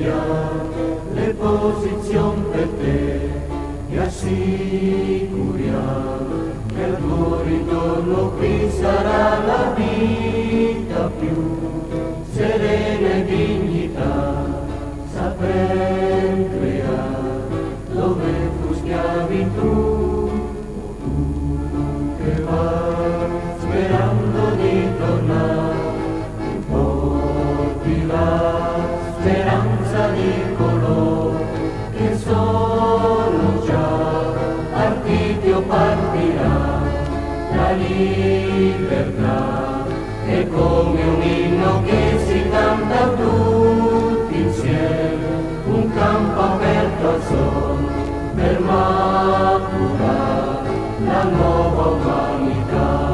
le posizioni per te e assicuriamo che il tuo ritorno qui sarà la vita più serena e dignità sapremo creare dove fu schiavitù o tu che vai sperando di tornare porti la speranza di coloro che sono già partiti o partirà. La libertà è come un inno che si canta tutti insieme, un campo aperto al sole per maturare la nuova umanità.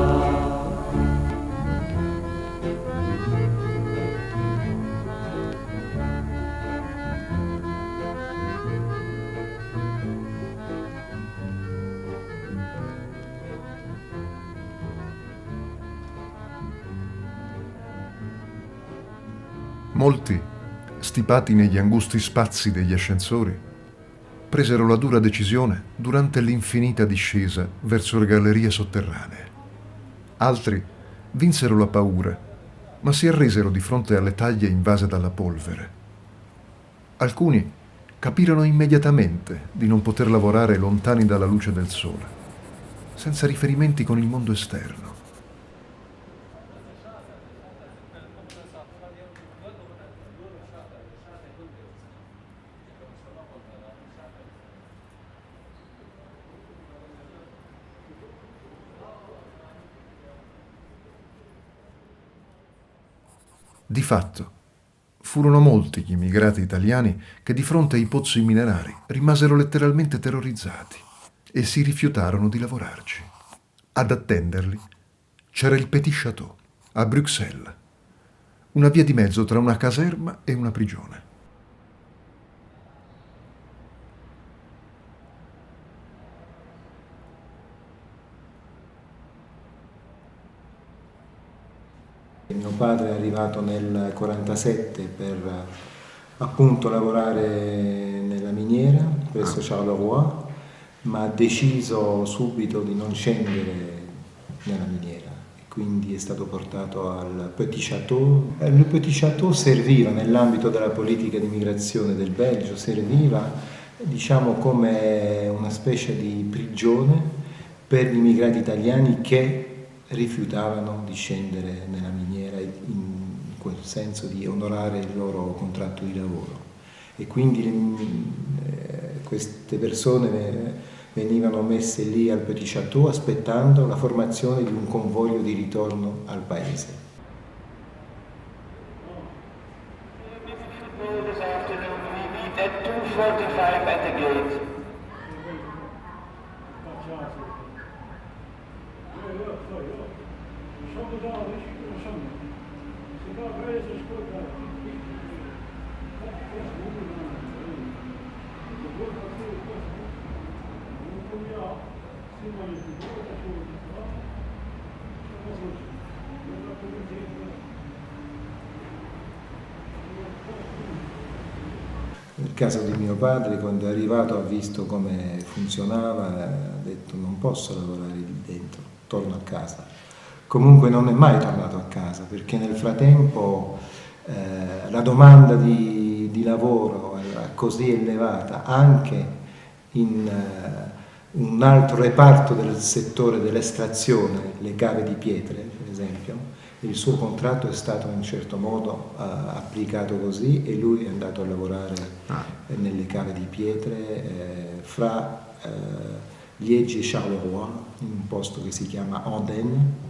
Molti, stipati negli angusti spazi degli ascensori, presero la dura decisione durante l'infinita discesa verso le gallerie sotterranee. Altri vinsero la paura, ma si arresero di fronte alle taglie invase dalla polvere. Alcuni capirono immediatamente di non poter lavorare lontani dalla luce del sole, senza riferimenti con il mondo esterno. Di fatto, furono molti gli immigrati italiani che di fronte ai pozzi minerari rimasero letteralmente terrorizzati e si rifiutarono di lavorarci. Ad attenderli c'era il Petit Château, a Bruxelles, una via di mezzo tra una caserma e una prigione. Mio padre è arrivato nel 1947 per appunto lavorare nella miniera presso Charleroi, ma ha deciso subito di non scendere nella miniera e quindi è stato portato al Petit Château. Il Petit Château serviva nell'ambito della politica di migrazione del Belgio, serviva diciamo come una specie di prigione per gli immigrati italiani che rifiutavano di scendere nella miniera in quel senso di onorare il loro contratto di lavoro e quindi queste persone venivano messe lì al Petit Château aspettando la formazione di un convoglio di ritorno al paese. This afternoon we meet at 2:45 at the gate. Nel caso di mio padre, quando è arrivato ha visto come funzionava, ha detto non posso lavorare lì dentro, torno a casa. Comunque non è mai tornato a casa perché nel frattempo la domanda di lavoro era così elevata anche in un altro reparto del settore dell'estrazione, le cave di pietre per esempio. Il suo contratto è stato in un certo modo applicato così e lui è andato a lavorare nelle cave di pietre fra Liegi e Charleroi, in un posto che si chiama Andenne,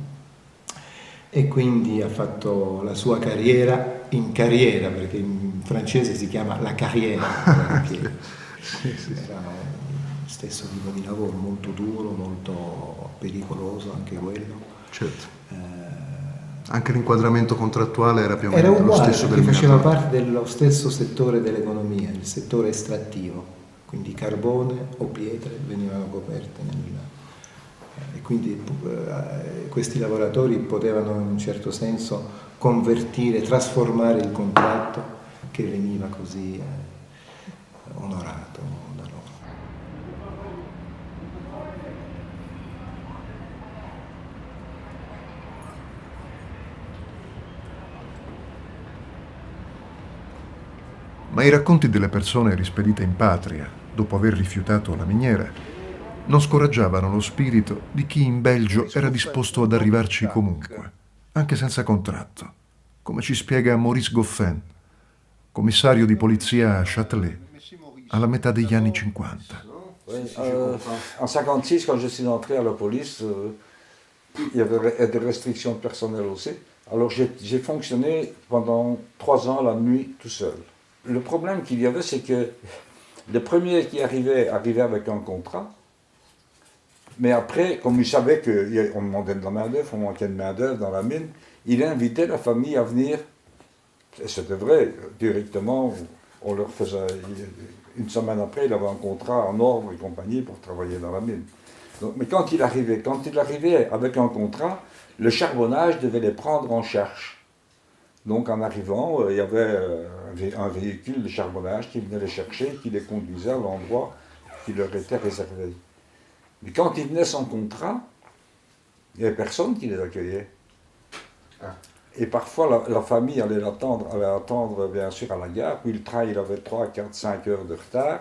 e quindi ha fatto la sua carriera in carriera, perché in francese si chiama la carriera. Era lo stesso tipo di lavoro, molto duro, molto pericoloso anche quello. Certo. Anche l'inquadramento contrattuale era più o meno Era uguale, lo stesso del perché faceva minatore. parte dello stesso settore dell'economia, il settore estrattivo, quindi carbone o pietre venivano coperte e quindi questi lavoratori potevano in un certo senso convertire, trasformare il contratto che veniva così onorato da loro. Ma i racconti delle persone rispedite in patria, dopo aver rifiutato la miniera, non scoraggiavano lo spirito di chi in Belgio era disposto ad arrivarci comunque, anche senza contratto, come ci spiega Maurice Goffin, commissario di polizia a Châtelet, alla metà degli anni 50. En 56, quand je suis entré à la police, il y avait des restrictions personnelles aussi. Alors j'ai fonctionné pendant 3 ans la nuit tout seul. Le problème qu'il y avait, c'est que le premier qui arrivait avec un contrat, mais après, comme il savait qu'on demandait de la main-d'œuvre, on manquait de main-d'œuvre dans la mine, il invitait la famille à venir, et c'était vrai, directement, on leur faisait, une semaine après, il avait un contrat en ordre et compagnie pour travailler dans la mine. Donc, mais quand il arrivait avec un contrat, le charbonnage devait les prendre en charge. Donc en arrivant, il y avait un véhicule de charbonnage qui venait les chercher, qui les conduisait à l'endroit qui leur était réservé. Mais quand ils venaient sans contrat, il n'y avait personne qui les accueillait. Et parfois la famille allait attendre bien sûr à la gare, puis le train il avait 3, 4, 5 heures de retard.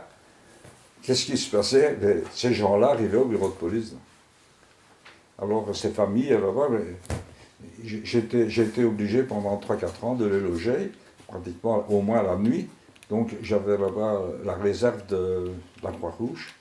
Qu'est-ce qui se passait? Ces gens-là arrivaient au bureau de police. Alors ces familles, là-bas, j'étais obligé pendant 3-4 ans de les loger, pratiquement au moins la nuit. Donc j'avais là-bas la réserve de la Croix-Rouge.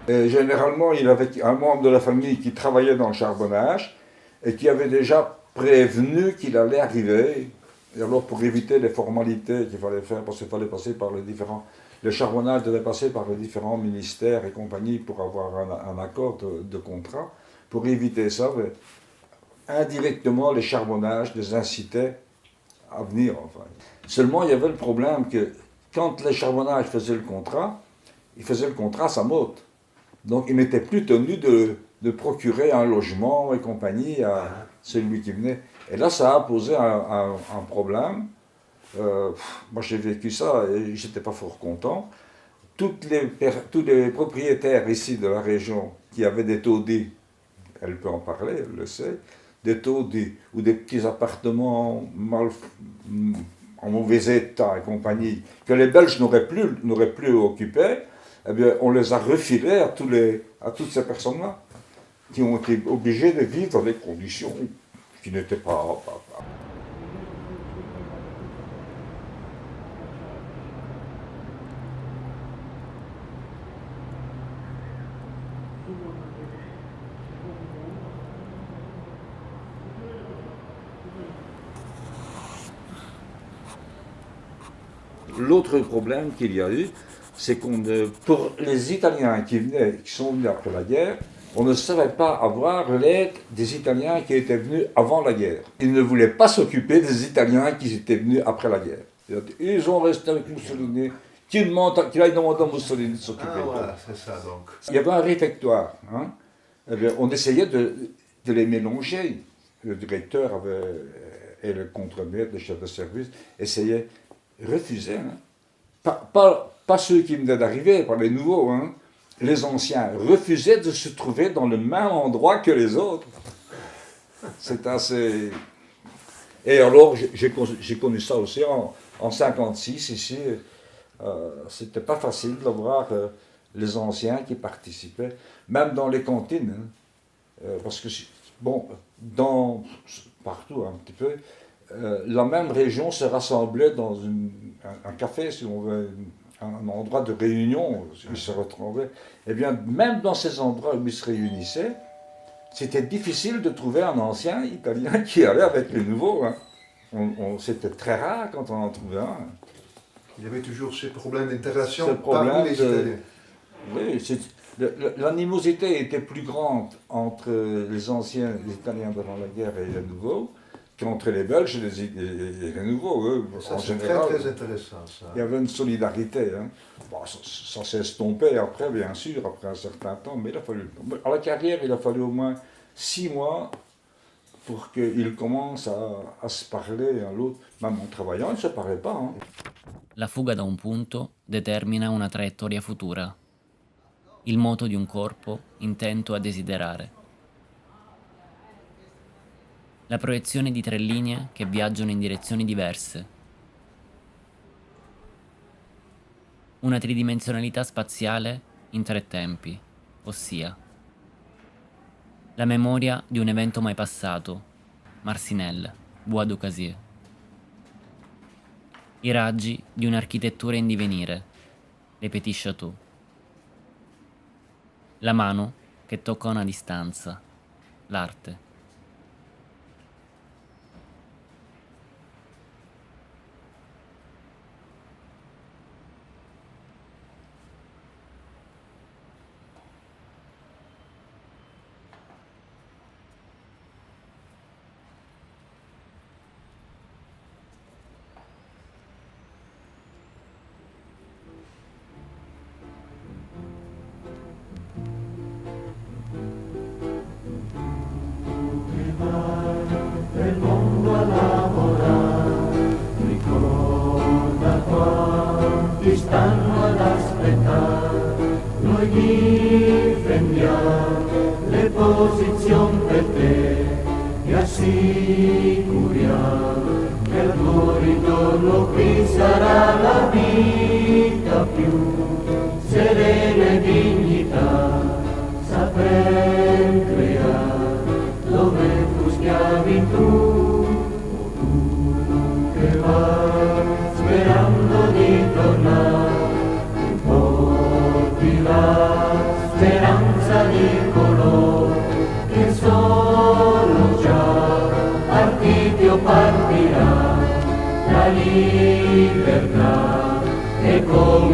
Et généralement, il y avait un membre de la famille qui travaillait dans le charbonnage et qui avait déjà prévenu qu'il allait arriver. Et alors, pour éviter les formalités qu'il fallait faire, parce qu'il fallait passer par les différents... Le charbonnage devait passer par les différents ministères et compagnie pour avoir un accord de contrat. Pour éviter ça, indirectement, les charbonnages les incitaient à venir. Enfin. Seulement, il y avait le problème que quand les charbonnages faisaient le contrat, ils faisaient le contrat à sa motte. Donc il n'était plus tenu de procurer un logement et compagnie à celui qui venait. Et là, ça a posé un problème. Moi, j'ai vécu ça et j'étais pas fort content. Tous les propriétaires ici de la région qui avaient des taudis, elle peut en parler, elle le sait, des taudis ou des petits appartements en mauvais état et compagnie, que les Belges n'auraient plus occupés, eh bien, on les a refilés à toutes ces personnes-là, qui ont été obligées de vivre dans des conditions qui n'étaient pas. L'autre problème qu'il y a eu, c'est qu'on, pour les Italiens qui sont venus après la guerre, on ne savait pas avoir l'aide des Italiens qui étaient venus avant la guerre. Ils ne voulaient pas s'occuper des Italiens qui étaient venus après la guerre. Ils ont resté avec Mussolini, qu'il aille demander à Mussolini de s'occuper. Ah voilà, c'est ça donc. Il y avait un réfectoire. Hein. Eh bien, on essayait de les mélanger. Le directeur et le contremaître, le chef de service, refusaient. Hein. Pas ceux qui venaient d'arriver, pas les nouveaux, hein. Les anciens refusaient de se trouver dans le même endroit que les autres. C'est assez... Et alors, j'ai connu ça aussi en 56, ici. C'était pas facile de voir les anciens qui participaient, même dans les cantines. Hein. Parce que, bon, partout un petit peu, la même région se rassemblait dans un café, si on veut, un endroit de réunion, ils se retrouvaient. Eh bien, même dans ces endroits où ils se réunissaient, c'était difficile de trouver un ancien Italien qui allait avec les nouveaux. Hein. C'était très rare quand on en trouvait un. Il y avait toujours ces problèmes d'intégration parmi les Italiens. Oui, L'animosité était plus grande entre les anciens, les Italiens pendant la guerre et les nouveaux, qu'entre les Belges et les nouveaux. Eux, Ça, en c'est général, très, très intéressant, ça. il y avait une solidarité. Hein. Bon, ça s'est estompé après, bien sûr, après un certain temps, mais il a fallu. À la carrière, il a fallu au moins 6 mois pour qu'ils commencent à se parler l'un l'autre. Même en travaillant, ils ne se parlaient pas. Hein. La fuga da un punto determina una traiettoria futura, il moto di un corpo intento a desiderare. La proiezione di 3 linee che viaggiano in direzioni diverse. Una tridimensionalità spaziale in 3 tempi, ossia la memoria di un evento mai passato, Marcinelle, Bois du Casier. I raggi di un'architettura in divenire, Le Petit Château. La mano che tocca una distanza, l'arte. del mondo a lavorare, ricorda quanti stanno ad aspettare, noi difendiamo le posizioni per te e assicuriamo che al tuo ritorno qui sarà la vita più serena e dignità, sapremo creare dove fu schiavitù, o tu che vai sperando di tornare, tu porti la speranza di coloro che sono già partiti o partiranno, la libertà è come